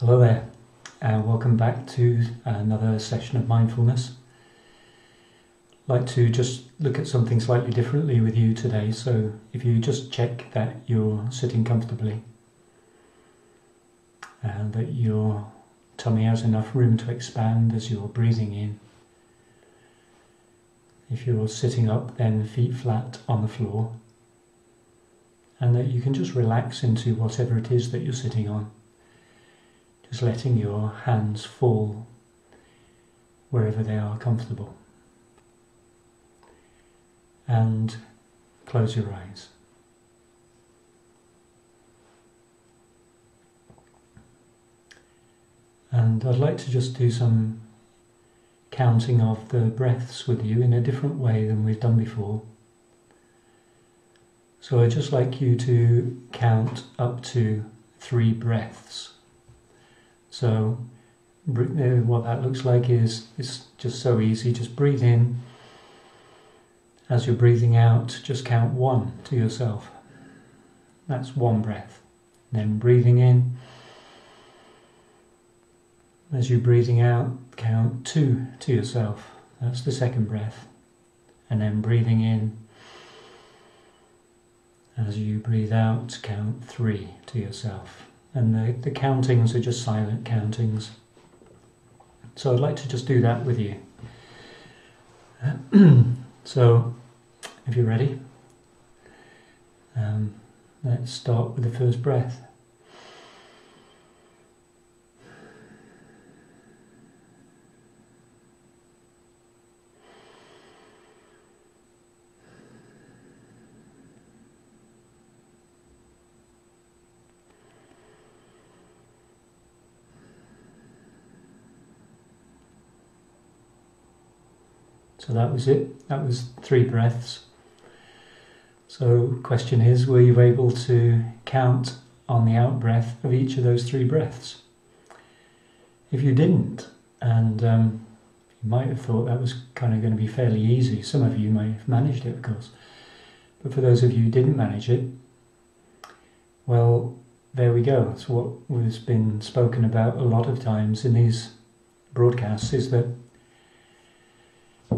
Hello there, and welcome back to another session of mindfulness. I'd like to just look at something slightly differently with you today, so if you just check that you're sitting comfortably and that your tummy has enough room to expand as you're breathing in. If you're sitting up, then feet flat on the floor, and that you can just relax into whatever it is that you're sitting on. Just letting your hands fall wherever they are comfortable. And close your eyes. And I'd like to just do some counting of the breaths with you in a different way than we've done before. So I'd just like you to count up to 3 breaths. So what that looks like is just so easy. Just breathe in. As you're breathing out, just count 1 to yourself. That's 1 breath. Then breathing in. As you're breathing out, count 2 to yourself. That's the 2nd breath. And then breathing in. As you breathe out, count 3 to yourself. And the countings are just silent countings. So I'd like to just do that with you. So, if you're ready, let's start with the first breath. So that was it. That was 3 breaths. So question is, were you able to count on the out breath of each of those 3 breaths? If you didn't, and you might have thought that was kind of going to be fairly easy. Some of you may have managed it, of course. But for those of you who didn't manage it, well, there we go. It's what has been spoken about a lot of times in these broadcasts, is that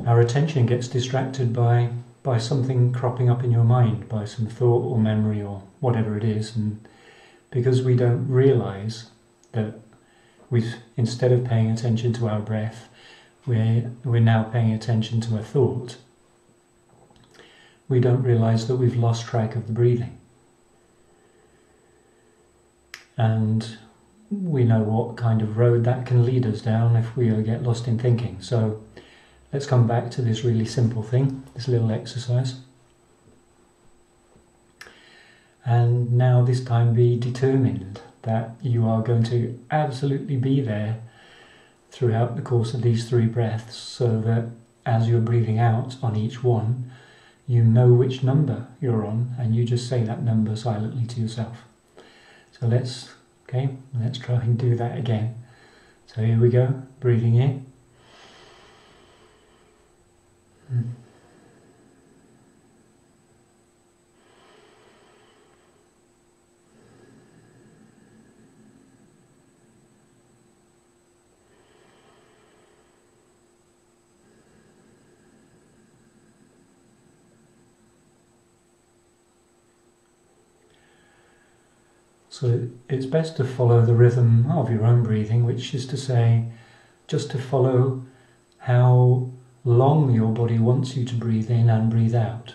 our attention gets distracted by something cropping up in your mind, by some thought or memory or whatever it is, and because we don't realise that instead of paying attention to our breath, we're now paying attention to a thought. We don't realise that we've lost track of the breathing. And we know what kind of road that can lead us down if we get lost in thinking. So let's come back to this really simple thing, this little exercise. And now this time be determined that you are going to absolutely be there throughout the course of these 3 breaths, so that as you're breathing out on each one, you know which number you're on, and you just say that number silently to yourself. So let's try and do that again. So here we go, breathing in. So it's best to follow the rhythm of your own breathing, which is to say, just to follow how long your body wants you to breathe in and breathe out.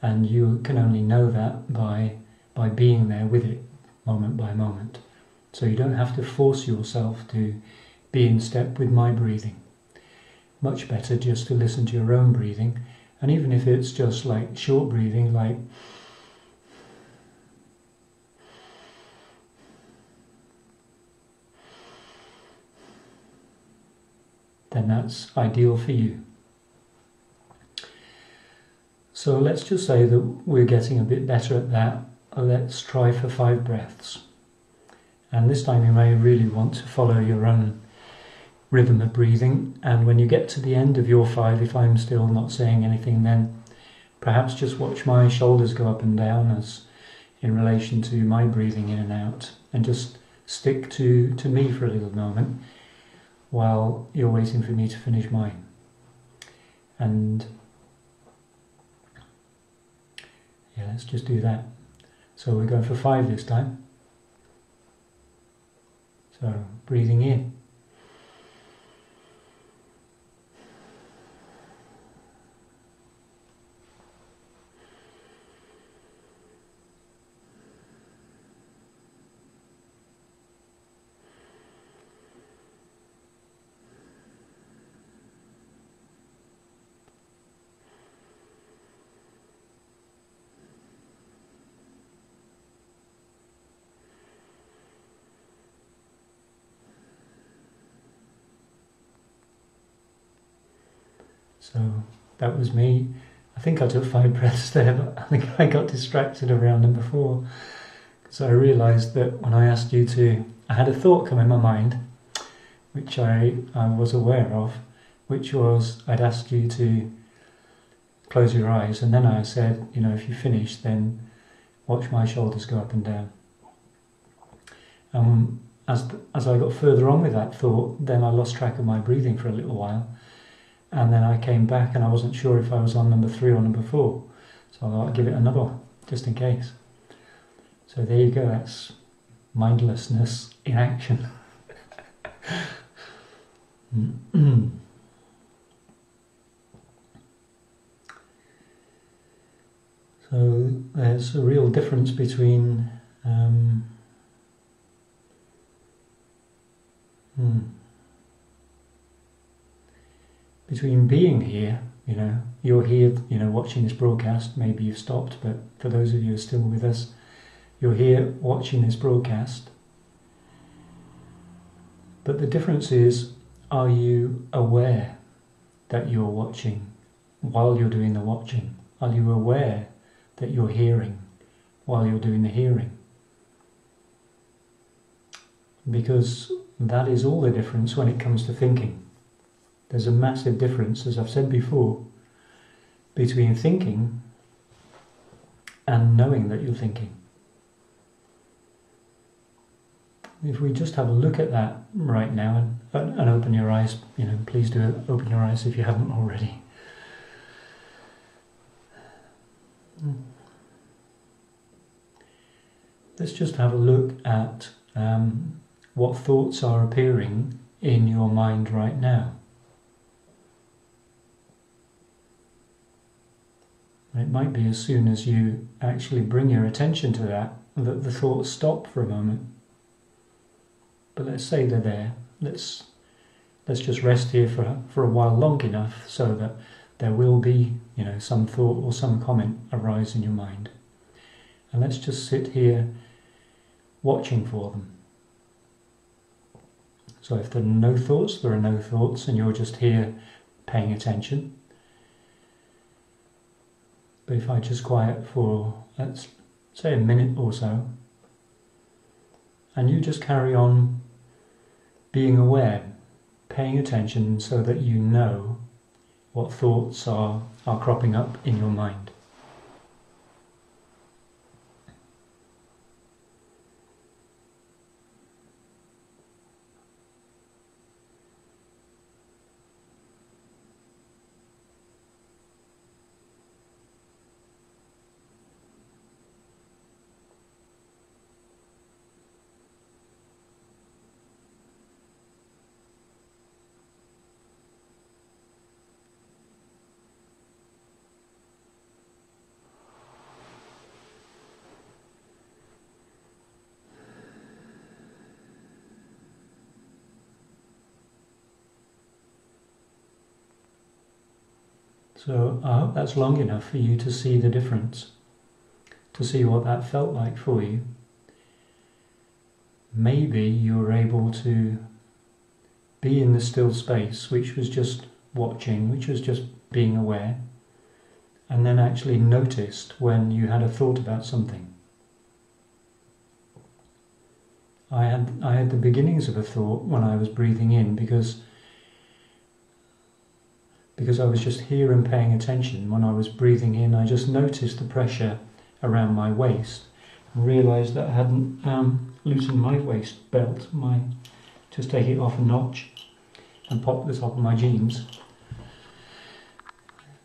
And you can only know that by being there with it, moment by moment. So you don't have to force yourself to be in step with my breathing. Much better just to listen to your own breathing, and even if it's just like short breathing, like then that's ideal for you. So let's just say that we're getting a bit better at that. Let's try for 5 breaths. And this time you may really want to follow your own rhythm of breathing. And when you get to the end of your 5, if I'm still not saying anything, then perhaps just watch my shoulders go up and down as in relation to my breathing in and out, and just stick to me for a little moment while you're waiting for me to finish mine. And yeah, let's just do that. So we're going for 5 this time. So breathing in. So that was me. I think I took 5 breaths there, but I think I got distracted around number 4. So I realised that when I asked you to, I had a thought come in my mind, which I was aware of, which was I'd asked you to close your eyes, and then I said, you know, if you finish, then watch my shoulders go up and down. As I got further on with that thought, then I lost track of my breathing for a little while. And then I came back and I wasn't sure if I was on number 3 or number 4. So I thought I'd give it another one, just in case. So there you go, that's mindlessness in action. So there's a real difference between between being here, you know, you're here, you know, watching this broadcast, maybe you've stopped, but for those of you who are still with us, you're here watching this broadcast. But the difference is, are you aware that you're watching while you're doing the watching? Are you aware that you're hearing while you're doing the hearing? Because that is all the difference when it comes to thinking. There's a massive difference, as I've said before, between thinking and knowing that you're thinking. If we just have a look at that right now and open your eyes, you know, please do open your eyes if you haven't already. Let's just have a look at what thoughts are appearing in your mind right now. It might be as soon as you actually bring your attention to that the thoughts stop for a moment. But let's say they're there. Let's just rest here for a while long enough so that there will be, you know, some thought or some comment arise in your mind. And let's just sit here watching for them. So if there are no thoughts, there are no thoughts, and you're just here paying attention. But if I just quiet for, let's say, a minute or so, and you just carry on being aware, paying attention so that you know what thoughts are cropping up in your mind. So I hope that's long enough for you to see the difference, to see what that felt like for you. Maybe you were able to be in the still space, which was just watching, which was just being aware, and then actually noticed when you had a thought about something. I had the beginnings of a thought when I was breathing in because I was just here and paying attention. When I was breathing in, I just noticed the pressure around my waist and realised that I hadn't loosen my waist belt, just take it off a notch and pop the top of my jeans.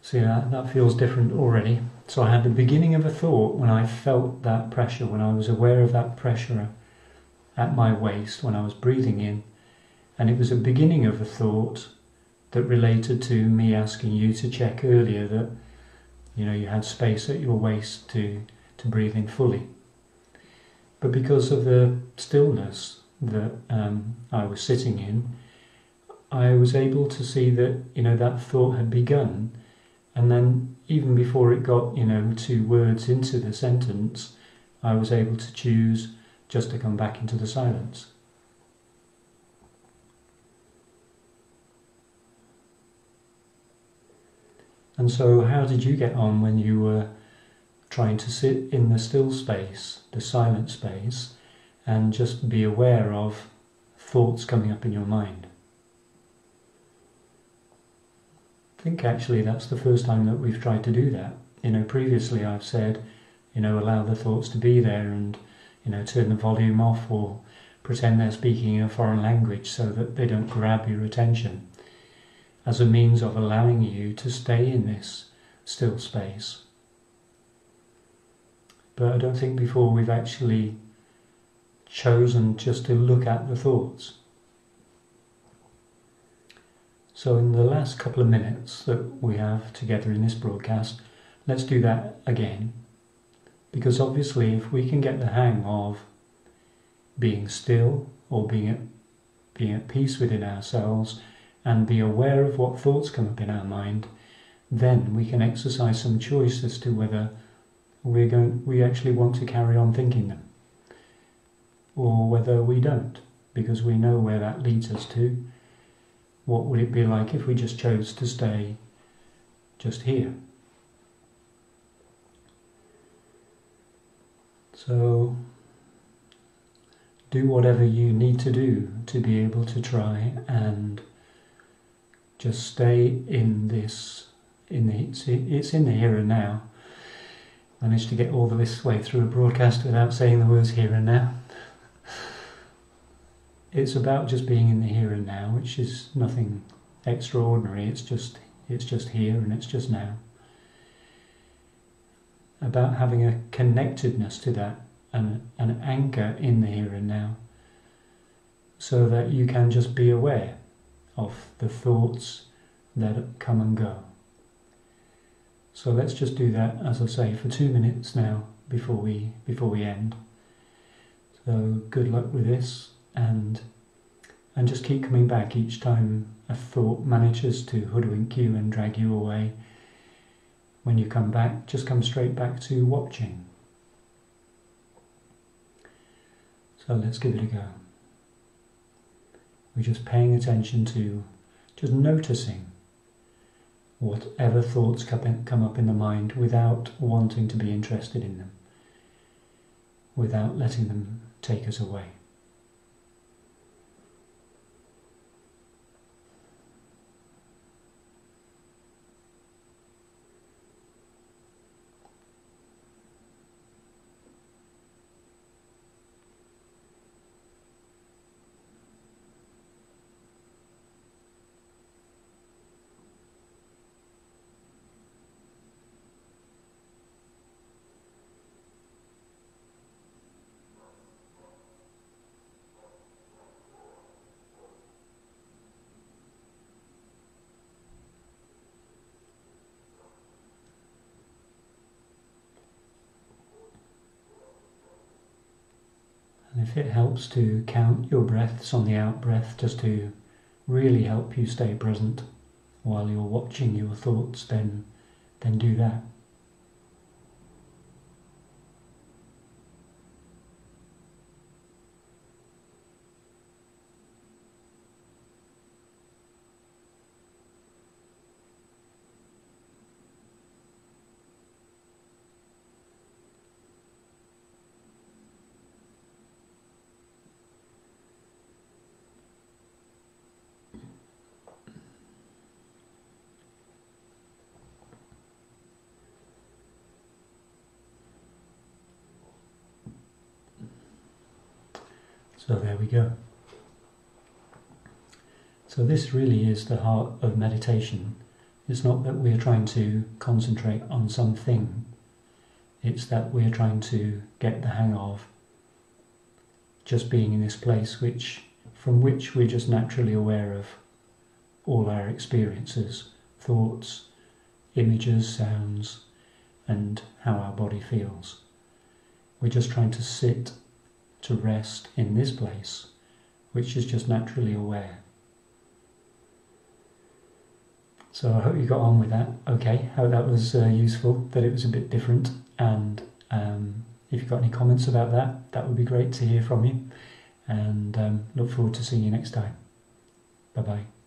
See, that feels different already. So I had the beginning of a thought when I felt that pressure, when I was aware of that pressure at my waist, when I was breathing in. And it was a beginning of a thought that related to me asking you to check earlier that you had space at your waist to breathe in fully. But because of the stillness that I was sitting in, I was able to see that that thought had begun, and then even before it got 2 words into the sentence, I was able to choose just to come back into the silence. And so how did you get on when you were trying to sit in the still space, the silent space, and just be aware of thoughts coming up in your mind? I think actually that's the first time that we've tried to do that. Previously I've said, allow the thoughts to be there and, turn the volume off or pretend they're speaking in a foreign language so that they don't grab your attention, as a means of allowing you to stay in this still space. But I don't think before we've actually chosen just to look at the thoughts. So in the last couple of minutes that we have together in this broadcast, let's do that again. Because obviously if we can get the hang of being still or being at peace within ourselves and be aware of what thoughts come up in our mind, then we can exercise some choice as to whether we actually want to carry on thinking them, or whether we don't, because we know where that leads us to. What would it be like if we just chose to stay just here? So do whatever you need to do to be able to try and just stay in this, it's in the here and now. Managed to get all this way through a broadcast without saying the words here and now. It's about just being in the here and now, which is nothing extraordinary. It's just here and it's just now. About having a connectedness to that and an anchor in the here and now, so that you can just be aware of the thoughts that come and go. So let's just do that, as I say, for 2 minutes now before we end. So good luck with this, and just keep coming back each time a thought manages to hoodwink you and drag you away. When you come back, just come straight back to watching. So let's give it a go. We're just paying attention to, just noticing whatever thoughts come up in the mind without wanting to be interested in them, without letting them take us away. And if it helps to count your breaths on the out-breath, just to really help you stay present while you're watching your thoughts, then do that. So there we go. So this really is the heart of meditation. It's not that we're trying to concentrate on something, it's that we're trying to get the hang of just being in this place from which we're just naturally aware of all our experiences, thoughts, images, sounds, and how our body feels. We're just trying to sit, to rest in this place, which is just naturally aware. So I hope you got on with that okay. Hope that was useful, that it was a bit different, and if you've got any comments about that, that would be great to hear from you, and look forward to seeing you next time. Bye bye.